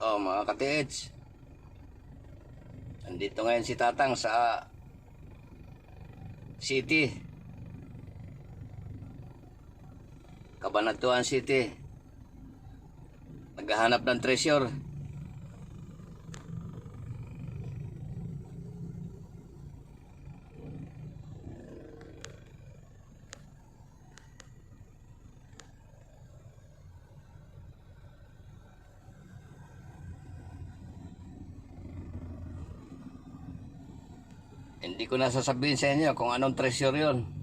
Oh, mga ka-TH, andito ngayon si Tatang sa City, Cabanatuan City. Naghahanap ng treasure. Hindi ko na sasabihin sa inyo kung anong treasure yon.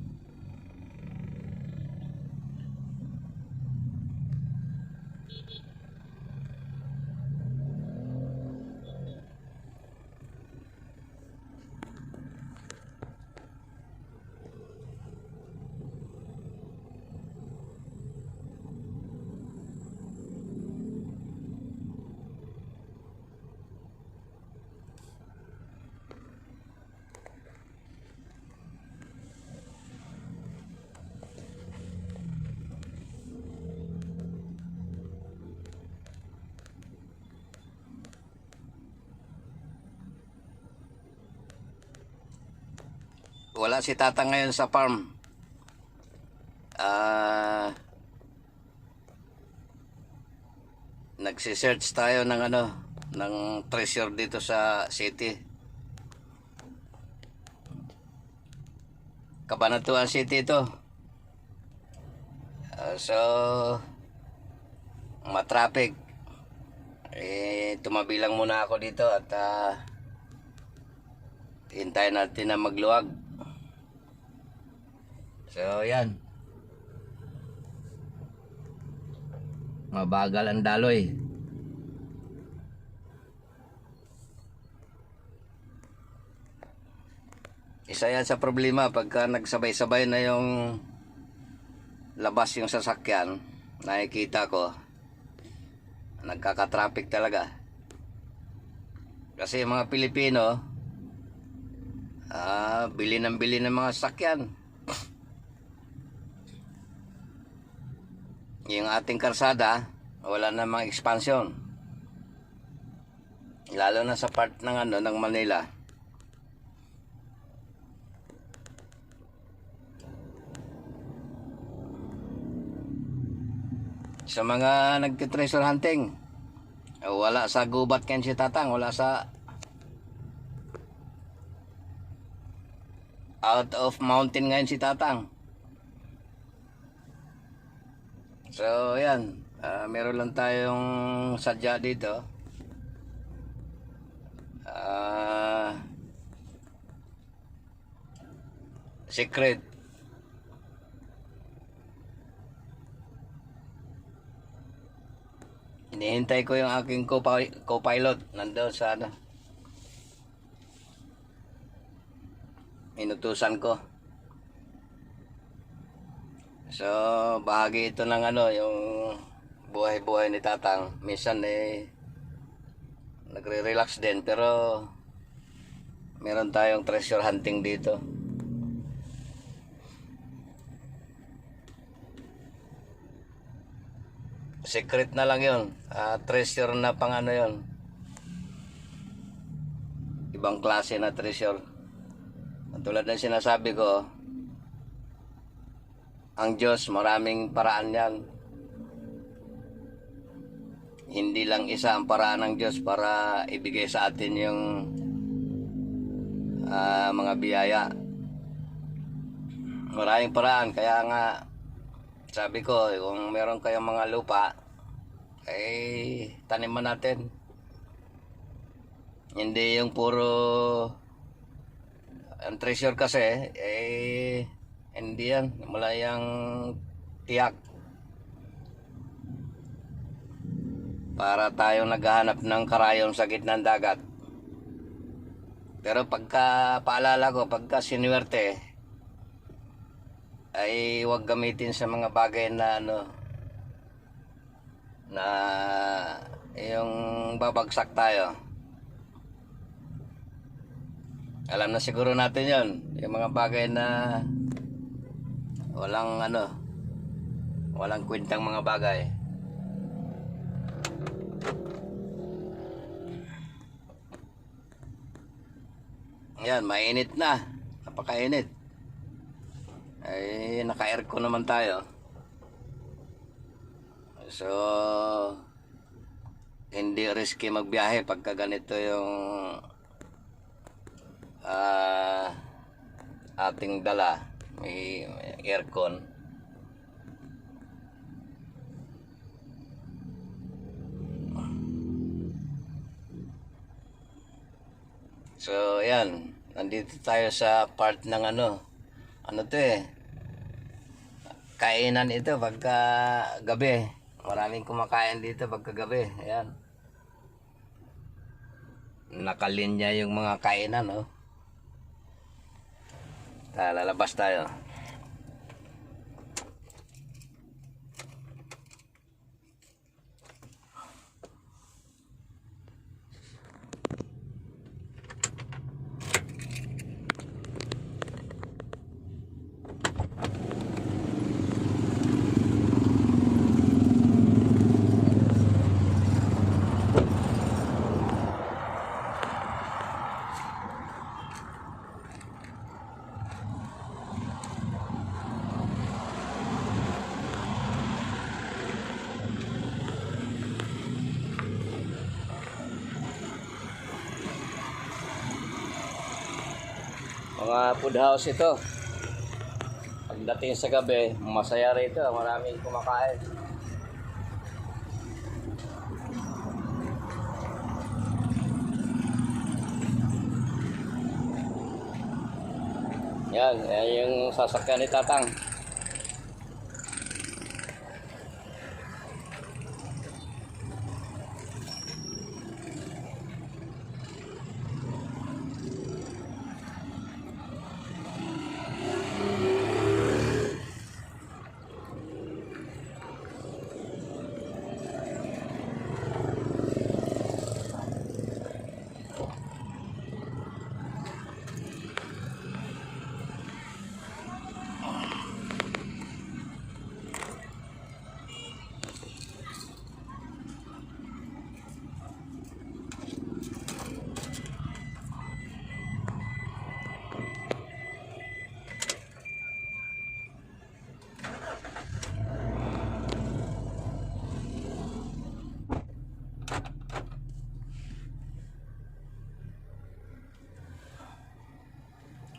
Wala si Tatang ngayon sa farm. Nagsisearch tayo ng ng treasure dito sa city. Cabanatuan City ito. So matraffic. Tumabi lang muna ako dito at hintayin natin na magluwag. So yan, mabagal ang daloy. Isa yan sa problema pagka nagsabay-sabay na yung labas yung sasakyan. Nakikita ko nagkaka-traffic talaga. Kasi yung mga Pilipino bili ng mga sasakyan. Yung ating karsada wala na mga expansion, lalo na sa part ng ng Manila. Sa mga nagti-treasure hunting, wala sa gubat ken si Tatang, wala sa out of mountain ngayon si Tatang. So yan, meron lang tayong sadya dito. Secret. Hinihintay ko yung aking co-pilot nandoon sa inutusan ko. So bahagi ito ng yung buhay-buhay ni Tatang. Minsan nagre-relax din, pero meron tayong treasure hunting dito. Secret na lang yun, treasure na pang yun, ibang klase na treasure. Tulad ng sinasabi ko, ang Diyos maraming paraan yan. Hindi lang isa ang paraan ng Diyos para ibigay sa atin yung mga biyaya. Maraming paraan. Kaya nga sabi ko, kung meron kayong mga lupa, taniman natin. Hindi yung puro ang treasure kasi hindi yan, wala yung tiyak. Para tayong naghahanap ng karayon sa gitna ng dagat. Pero paalala ko, pagka sinuwerte, ay huwag gamitin sa mga bagay na na yung babagsak tayo. Alam na siguro natin yon, yung mga bagay na walang kwentang mga bagay. Yan, mainit na. Napakainit. Ay, naka-aircon naman tayo. So, hindi risky magbiyahe pagka ganito yung ating dala. May aircon. So, yan. Nandito tayo sa part ng ano to kainan ito pagka gabi. Maraming kumakain dito pagka gabi. Ayan. Nakalinya yung mga kainan, oh. Lalabas tayo. Mga food house ito. Pagdating sa gabi, masaya rito. Maraming kumakain. Yan yung sasakyan ni Tatang.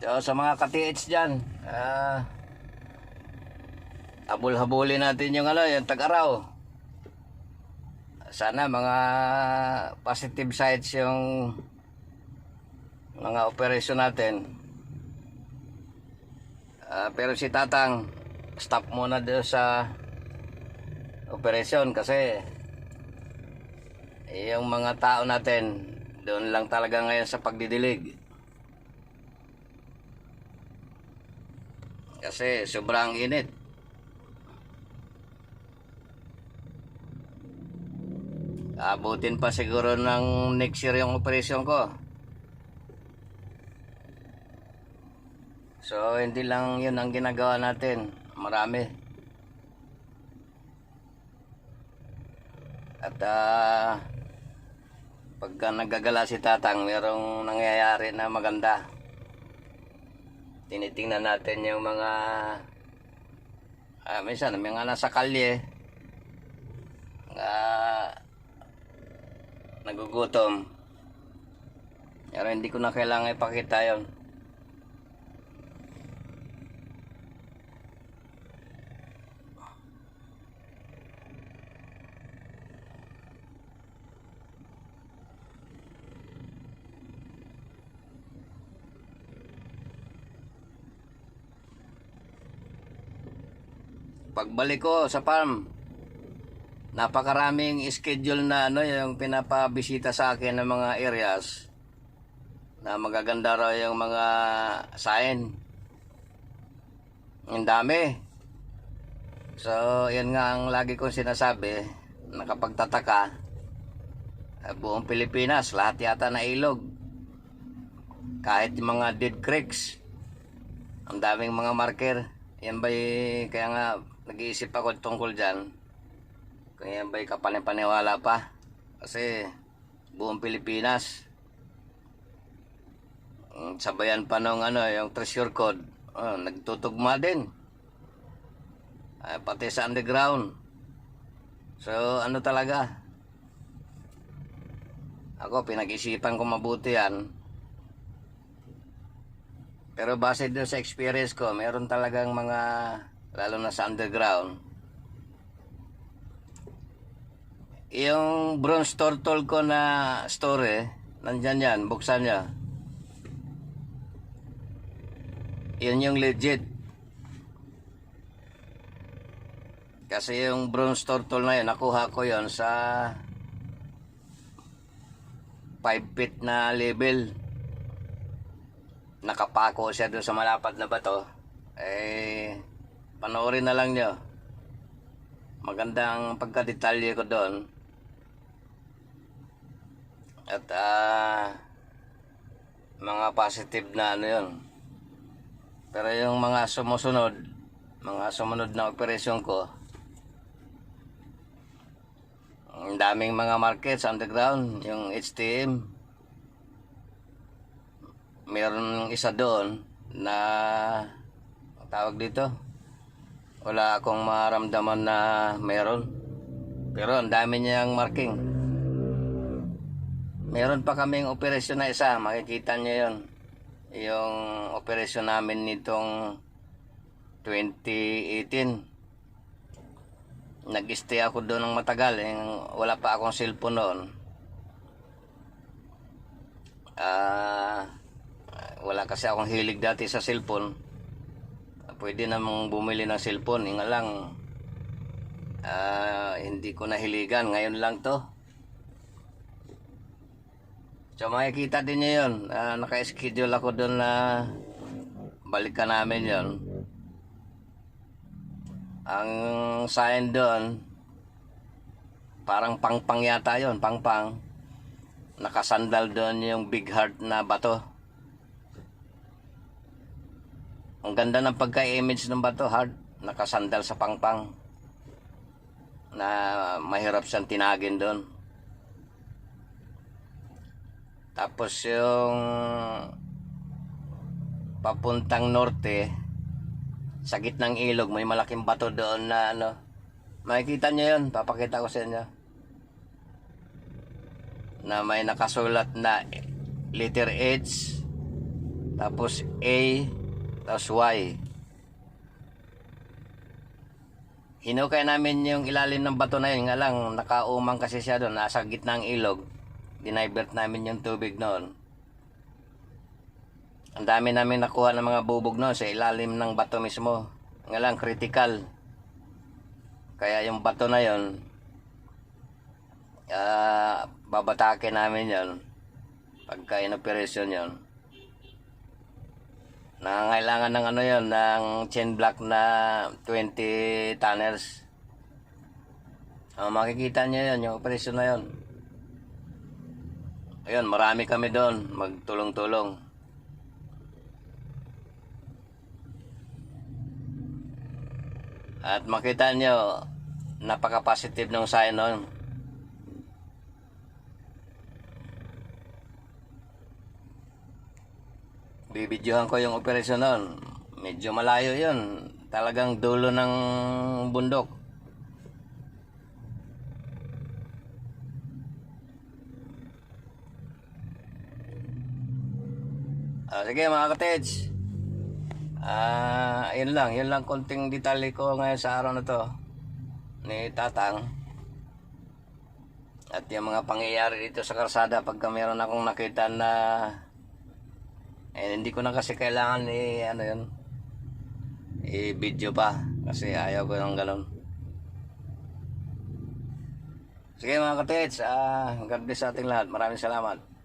So, sa mga ka-TH dyan, habol-habulin natin yung yung tag-araw. Sana mga positive sides yung mga operasyon natin. Pero si Tatang, stop muna doon sa operasyon kasi yung mga tao natin doon lang talaga ngayon sa pagdidilig. Kasi sobrang init. Abutin pa siguro ng next year yung operasyon ko. So hindi lang yun ang ginagawa natin. Marami. At pagka nagagala si Tatang, mayroong nangyayari na maganda. Tinitingnan natin yung mga minsan mga nasa kalye nagugutom, pero hindi ko na kailangan ipakita yon. Pagbalik ko sa farm, napakaraming schedule na yung pinapabisita sa akin ng mga areas na magaganda raw yung mga sign. Ang dami. So, yan nga ang lagi kong sinasabi, nakapagtataka, buong Pilipinas, lahat yata na ilog. Kahit yung mga dead creeks, ang daming mga marker. Yan ba'y, kaya nga, nag-iisip ako tungkol dyan. Kaya ba'y kapanipaniwala pa? Kasi buong Pilipinas Sabayan pa nung yung treasure code. Nagtutugma din. Pati sa underground. So talaga. Ako pinag-isipan ko mabuti yan. Pero base doon sa experience ko, meron talagang mga, lalo na sa underground, yung bronze turtle ko na story, nandyan yan, buksan niya. Yun yung legit. Kasi yung bronze turtle na yun, nakuha ko yun sa 5 feet na level. Nakapako siya doon sa malapad na bato. Panoorin na lang nyo. Magandang pagkadetalye ko doon. At mga positive na yun. Pero yung mga sumunod na operasyon ko, ang daming mga markets underground, yung HTM. Meron isa doon na tawag dito, wala akong maramdaman na meron, pero ang dami niyang marking. Meron pa kaming operasyon na isa, makikita niyo yon, yung operasyon namin nitong 2018. Nag-stay ako doon ng matagal, wala pa akong cellphone noon. Wala kasi akong hilig dati sa cellphone. Pwede namang bumili ng cellphone, nga lang hindi ko nahiligan. Ngayon lang to. So makikita din nyo yun. Naka-schedule ako doon na balikan namin yon. Ang sign doon, parang pangpang yata yon, pangpang. Nakasandal doon yung big heart na bato. Ang ganda ng pagka-image ng bato, heart, nakasandal sa pangpang. Na mahirap siyang tinagin doon. Tapos yung papuntang norte, sa gitnang ilog, may malaking bato doon na makikita nyo yun, papakita ko sa inyo. Na may nakasulat na letter H, tapos A, tapos Y. Hinukay namin yung ilalim ng bato na yun, nga lang nakaumang kasi siya doon, nasa gitnang ilog. Dinivert namin yung tubig noon. Ang dami namin nakuha ng mga bubog noon sa ilalim ng bato mismo. Nga lang critical. Kaya yung bato na yon, babatakin namin yon pagka in-operation yon. Nangangailangan ng yon, ng chain block na 20 tonners. Makikita nyo yon, yung operasyon na yon. Ayun, marami kami doon, magtulong-tulong. At makita nyo, napaka-positive ng sign nun. Bibidyohan ko yung operasyon nun. Medyo malayo yun. Talagang dulo ng bundok. Sige mga kateds. Yun lang konting detalye ko ngayon sa araw na to ni Tatang. At yung mga pangyayari dito sa karsada, pagka meron akong nakita na hindi ko na kasi kailangan i-video pa kasi ayaw ko ng ganun. Sige mga kateds, God bless sa ating lahat. Maraming salamat.